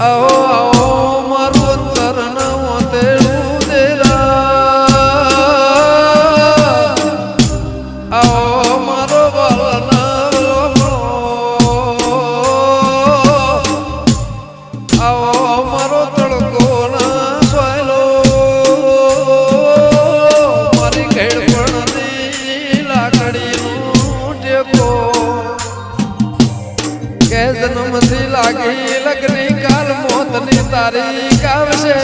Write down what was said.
આવો આવો મારું અંતર નવો તેડું દેરા આવો મારો બાલના આવો મારો તડકો ના સોયલો મારી ઘેડ પણ લાકડીનું ટેકો કે જન્મથી લાગી લગ્ની કાલ મોતની તારીખ આવશે